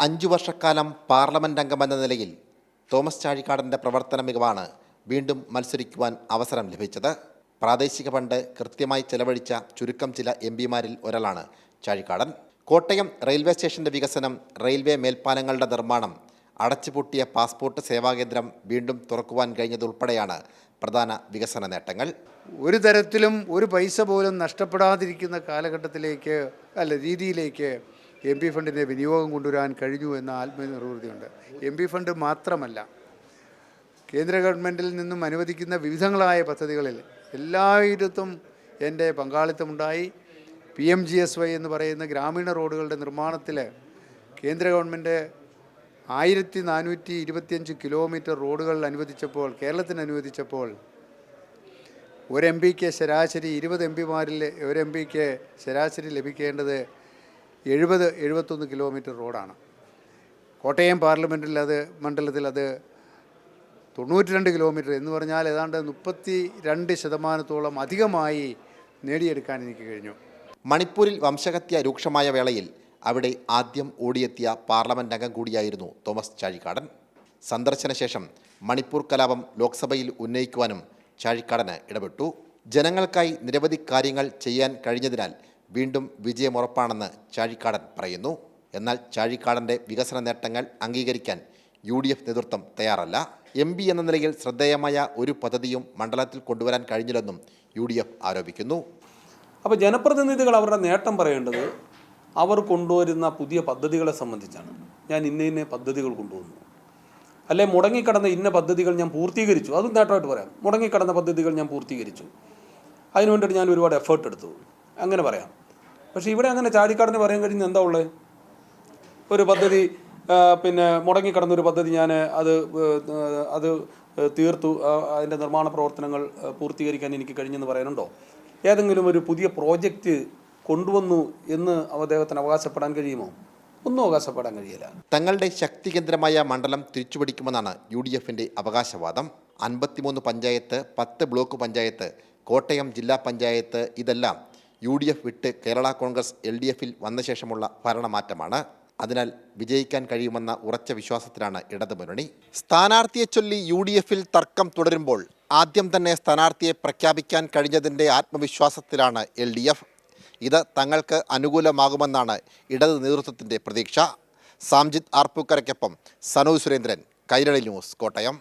5 വർഷക്കാലം പാർലമെന്റ് അംഗമെന്ന നിലയിൽ തോമസ് ചാഴിക്കാടൻ്റെ പ്രവർത്തന മികവാണ് വീണ്ടും മത്സരിക്കുവാൻ അവസരം ലഭിച്ചത്. പ്രാദേശിക ഫണ്ട് കൃത്യമായി ചെലവഴിച്ച ചുരുക്കം ചില എംപിമാരിൽ ഒരാളാണ് ചാഴിക്കാടൻ. കോട്ടയം റെയിൽവേ സ്റ്റേഷന്റെ വികസനം, റെയിൽവേ മേൽപ്പാലങ്ങളുടെ നിർമ്മാണം, അടച്ചുപൂട്ടിയ പാസ്പോർട്ട് സേവാകേന്ദ്രം വീണ്ടും തുറക്കുവാൻ കഴിഞ്ഞതുൾപ്പെടെയാണ് പ്രധാന വികസന നേട്ടങ്ങൾ. ഒരു തരത്തിലും ഒരു പൈസ പോലും നഷ്ടപ്പെടാതിരിക്കുന്ന കാലഘട്ടത്തിലേക്ക് രീതിയിലേക്ക് എം പി ഫണ്ടിൻ്റെ വിനിയോഗം കൊണ്ടുവരാൻ കഴിഞ്ഞു എന്ന ആത്മനിർവൃതിയുണ്ട്. എം പി ഫണ്ട് മാത്രമല്ല, കേന്ദ്ര ഗവൺമെൻറ്റിൽ നിന്നും അനുവദിക്കുന്ന വിവിധങ്ങളായ പദ്ധതികളിൽ എല്ലായിടത്തും എൻ്റെ പങ്കാളിത്തമുണ്ടായി. PMGSY എന്ന് പറയുന്ന ഗ്രാമീണ റോഡുകളുടെ നിർമ്മാണത്തിൽ കേന്ദ്ര ഗവൺമെൻറ് 1425 കിലോമീറ്റർ റോഡുകൾ അനുവദിച്ചപ്പോൾ, കേരളത്തിന് അനുവദിച്ചപ്പോൾ ഒരു എം പിക്ക് ശരാശരി 20 എംപിമാരിൽ ഒരു എം പിക്ക് ശരാശരി ലഭിക്കേണ്ടത് 70-71 കിലോമീറ്റർ റോഡാണ്. കോട്ടയം പാർലമെൻറ്റിൽ മണ്ഡലത്തിൽ അത് 92 കിലോമീറ്റർ എന്ന് പറഞ്ഞാൽ ഏതാണ്ട് 32% അധികമായി നേടിയെടുക്കാൻ എനിക്ക് കഴിഞ്ഞു. മണിപ്പൂരിൽ വംശഹത്യ രൂക്ഷമായ വേളയിൽ അവിടെ ആദ്യം ഓടിയെത്തിയ പാർലമെന്റ് അംഗം കൂടിയായിരുന്നു തോമസ് ചാഴിക്കാടൻ. സന്ദർശനശേഷം മണിപ്പൂർ കലാപം ലോക്സഭയിൽ ഉന്നയിക്കുവാനും ചാഴിക്കാടന് ഇടപെട്ടു. ജനങ്ങൾക്കായി നിരവധി കാര്യങ്ങൾ ചെയ്യാൻ കഴിഞ്ഞതിനാൽ വീണ്ടും വിജയമുറപ്പാണെന്ന് ചാഴിക്കാടൻ പറയുന്നു. എന്നാൽ ചാഴിക്കാടൻ്റെ വികസന നേട്ടങ്ങൾ അംഗീകരിക്കാൻ UDF നേതൃത്വം തയ്യാറല്ല. MP എന്ന നിലയിൽ ശ്രദ്ധേയമായ ഒരു പദ്ധതിയും മണ്ഡലത്തിൽ കൊണ്ടുവരാൻ കഴിഞ്ഞില്ലെന്നും UDF ആരോപിക്കുന്നു. അപ്പോൾ ജനപ്രതിനിധികൾ അവരുടെ നേട്ടം പറയേണ്ടത് അവർ കൊണ്ടുവരുന്ന പുതിയ പദ്ധതികളെ സംബന്ധിച്ചാണ്. ഞാൻ ഇന്ന പദ്ധതികൾ കൊണ്ടുവന്നു, അല്ലെ മുടങ്ങിക്കിടന്ന ഇന്ന പദ്ധതികൾ ഞാൻ പൂർത്തീകരിച്ചു, അതും നേട്ടമായിട്ട് പറയാം. മുടങ്ങിക്കിടന്ന പദ്ധതികൾ ഞാൻ പൂർത്തീകരിച്ചു, അതിനു വേണ്ടിയിട്ട് ഞാൻ ഒരുപാട് എഫേർട്ട് എടുത്തു, അങ്ങനെ പറയാം. പക്ഷേ ഇവിടെ അങ്ങനെ ചാഴിക്കാടന് പറയാൻ കഴിയുന്നത് എന്താ ഉള്ളത്? ഒരു പദ്ധതി മുടങ്ങിക്കിടന്നൊരു പദ്ധതി ഞാൻ അത് തീർത്തു, അതിൻ്റെ നിർമ്മാണ പ്രവർത്തനങ്ങൾ പൂർത്തീകരിക്കാൻ എനിക്ക് കഴിഞ്ഞെന്ന് പറയാനുണ്ടോ? ഏതെങ്കിലും ഒരു പുതിയ പ്രോജക്റ്റ് കൊണ്ടുവന്നു എന്ന് അദ്ദേഹത്തിന് അവകാശപ്പെടാൻ കഴിയുമോ? ഒന്നും അവകാശപ്പെടാൻ കഴിയില്ല. തങ്ങളുടെ ശക്തി കേന്ദ്രമായ മണ്ഡലം തിരിച്ചുപിടിക്കുമെന്നാണ് UDFന്റെ അവകാശവാദം. 53 പഞ്ചായത്ത്, 10 ബ്ലോക്ക് പഞ്ചായത്ത്, കോട്ടയം ജില്ലാ പഞ്ചായത്ത്, ഇതെല്ലാം UDF വിട്ട് കേരള കോൺഗ്രസ് LDFൽ വന്ന ശേഷമുള്ള ഭരണമാറ്റമാണ്. അതിനാൽ വിജയിക്കാൻ കഴിയുമെന്ന ഉറച്ച വിശ്വാസത്തിലാണ് ഇടതുമുന്നണി. സ്ഥാനാർത്ഥിയെ ചൊല്ലി UDFൽ തർക്കം തുടരുമ്പോൾ ആദ്യം തന്നെ സ്ഥാനാർത്ഥിയെ പ്രഖ്യാപിക്കാൻ കഴിഞ്ഞതിൻ്റെ ആത്മവിശ്വാസത്തിലാണ് LDF. ഇത് തങ്ങൾക്ക് അനുകൂലമാകുമെന്നാണ് ഇടത് നേതൃത്വത്തിൻ്റെ പ്രതീക്ഷ. സാംജിത് ആർപ്പൂക്കരയ്ക്കൊപ്പം സനോജ് സുരേന്ദ്രൻ, കൈരളി ന്യൂസ്, കോട്ടയം.